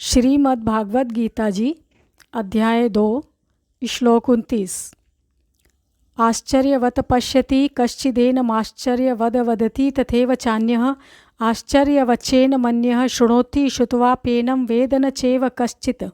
श्रीमद् भागवत गीता जी अध्याय 2 श्लोक 29। आश्चर्यवत् पश्यति कश्चिदेनमाश्चर्यवद् वदति तथैव चान्यः आश्चर्यवच्चेन मन्यः शृणोति श्रुत्वाप्येनं वेद न चैव कश्चित्।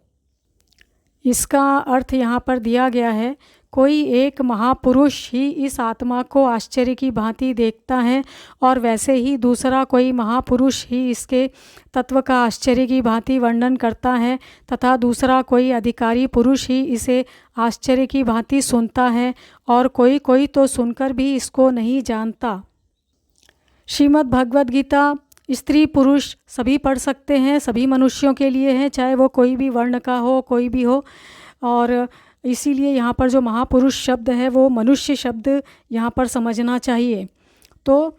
इसका अर्थ यहाँ पर दिया गया है, कोई एक महापुरुष ही इस आत्मा को आश्चर्य की भांति देखता है और वैसे ही दूसरा कोई महापुरुष ही इसके तत्व का आश्चर्य की भांति वर्णन करता है तथा दूसरा कोई अधिकारी पुरुष ही इसे आश्चर्य की भांति सुनता है और कोई कोई तो सुनकर भी इसको नहीं जानता। श्रीमद् भगवद गीता स्त्री पुरुष सभी पढ़ सकते हैं, सभी मनुष्यों के लिए है, चाहे वो कोई भी वर्ण का हो, कोई भी हो। और इसीलिए यहाँ पर जो महापुरुष शब्द है वो मनुष्य शब्द यहाँ पर समझना चाहिए। तो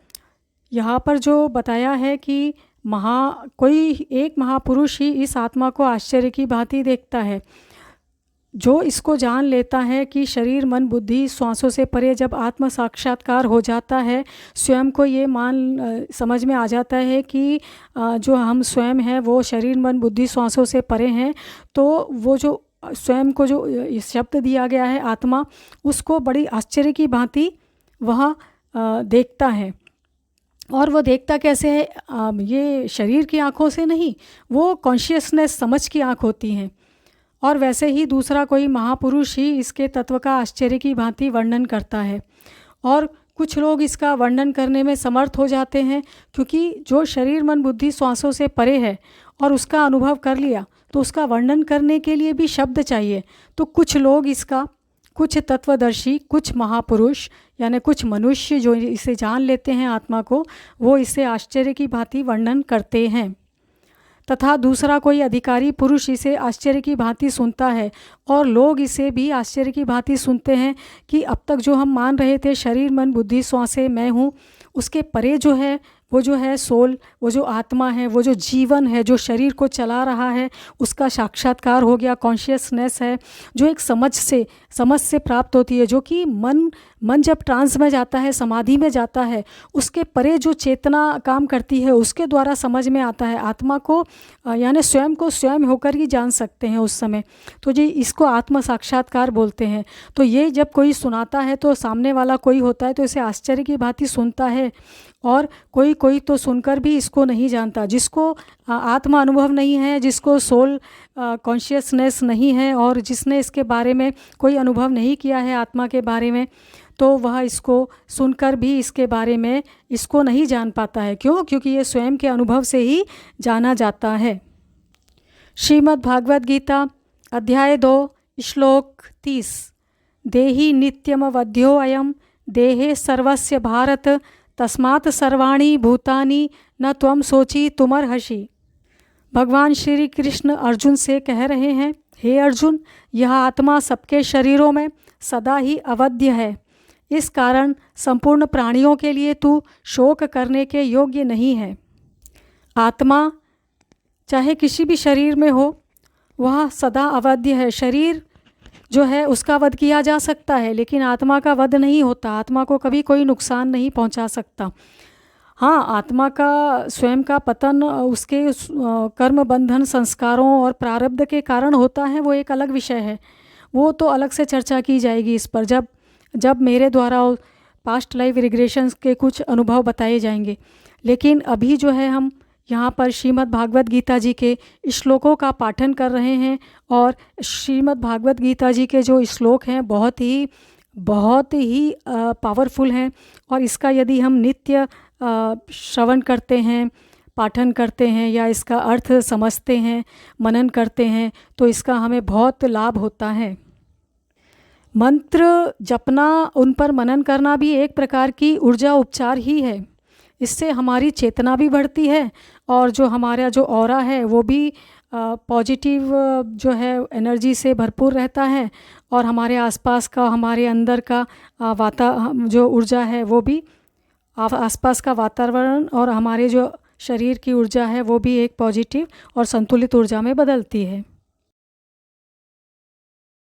यहाँ पर जो बताया है कि कोई एक महापुरुष ही इस आत्मा को आश्चर्य की भांति देखता है, जो इसको जान लेता है कि शरीर मन बुद्धि श्वासों से परे जब आत्म साक्षात्कार हो जाता है, स्वयं को ये समझ में आ जाता है कि जो हम स्वयं हैं वो शरीर मन बुद्धि श्वासों से परे हैं, तो वो जो स्वयं को जो शब्द दिया गया है आत्मा, उसको बड़ी आश्चर्य की भांति वह देखता है। और वो देखता कैसे है? ये शरीर की आँखों से नहीं, वो कॉन्शियसनेस समझ की आँख होती हैं। और वैसे ही दूसरा कोई महापुरुष ही इसके तत्व का आश्चर्य की भांति वर्णन करता है। और कुछ लोग इसका वर्णन करने में समर्थ हो जाते हैं, क्योंकि जो शरीर मन बुद्धि श्वासों से परे है और उसका अनुभव कर लिया, तो उसका वर्णन करने के लिए भी शब्द चाहिए। तो कुछ लोग इसका, कुछ तत्वदर्शी, कुछ महापुरुष यानी कुछ मनुष्य जो इसे जान लेते हैं आत्मा को, वो इसे आश्चर्य की भांति वर्णन करते हैं तथा दूसरा कोई अधिकारी पुरुष इसे आश्चर्य की भांति सुनता है। और लोग इसे भी आश्चर्य की भांति सुनते हैं कि अब तक जो हम मान रहे थे शरीर मन बुद्धि श्वासें मैं हूँ, उसके परे जो है वो जो है सोल, वो जो आत्मा है, वो जो जीवन है, जो शरीर को चला रहा है, उसका साक्षात्कार हो गया। कॉन्शियसनेस है जो एक समझ से प्राप्त होती है, जो कि मन जब ट्रांस में जाता है, समाधि में जाता है, उसके परे जो चेतना काम करती है उसके द्वारा समझ में आता है। आत्मा को यानी स्वयं को स्वयं होकर ही जान सकते हैं उस समय। तो जी इसको आत्म साक्षात्कार बोलते हैं। तो ये जब कोई सुनाता है तो सामने वाला कोई होता है तो इसे आश्चर्य की भांति सुनता है, और कोई कोई तो सुनकर भी इसको नहीं जानता। जिसको आत्मा अनुभव नहीं है, जिसको सोल कॉन्शियसनेस नहीं है और जिसने इसके बारे में कोई अनुभव नहीं किया है आत्मा के बारे में, तो वह इसको सुनकर भी इसके बारे में इसको नहीं जान पाता है। क्यों? क्योंकि ये स्वयं के अनुभव से ही जाना जाता है। श्रीमद् भागवत गीता अध्याय 2 श्लोक 30। देहि नित्यमवध्यो अयम देहे सर्वस्य भारत तस्मात् सर्वाणि भूतानि न त्वं सोचि तुमर्हसि। भगवान श्री कृष्ण अर्जुन से कह रहे हैं, हे अर्जुन, यह आत्मा सबके शरीरों में सदा ही अवध्य है। इस कारण संपूर्ण प्राणियों के लिए तू शोक करने के योग्य नहीं है। आत्मा चाहे किसी भी शरीर में हो, वह सदा अवध्य है। शरीर जो है उसका वध किया जा सकता है, लेकिन आत्मा का वध नहीं होता। आत्मा को कभी कोई नुकसान नहीं पहुंचा सकता। हाँ, आत्मा का स्वयं का पतन उसके कर्म बंधन संस्कारों और प्रारब्ध के कारण होता है, वो एक अलग विषय है। वो तो अलग से चर्चा की जाएगी इस पर, जब मेरे द्वारा पास्ट लाइफ रिग्रेशंस के कुछ अनुभव बताए जाएंगे। लेकिन अभी जो है हम यहाँ पर श्रीमद् भागवत गीता जी के श्लोकों का पाठन कर रहे हैं, और श्रीमद् भागवत गीता जी के जो श्लोक हैं बहुत ही पावरफुल हैं। और इसका यदि हम नित्य श्रवण करते हैं, पाठन करते हैं या इसका अर्थ समझते हैं, मनन करते हैं, तो इसका हमें बहुत लाभ होता है। मंत्र जपना, उन पर मनन करना भी एक प्रकार की ऊर्जा उपचार ही है। इससे हमारी चेतना भी बढ़ती है और जो हमारा जो ऑरा है वो भी पॉजिटिव जो है एनर्जी से भरपूर रहता है, और हमारे आसपास का, हमारे अंदर का जो ऊर्जा है वो भी, आसपास का वातावरण और हमारे जो शरीर की ऊर्जा है वो भी एक पॉजिटिव और संतुलित ऊर्जा में बदलती है।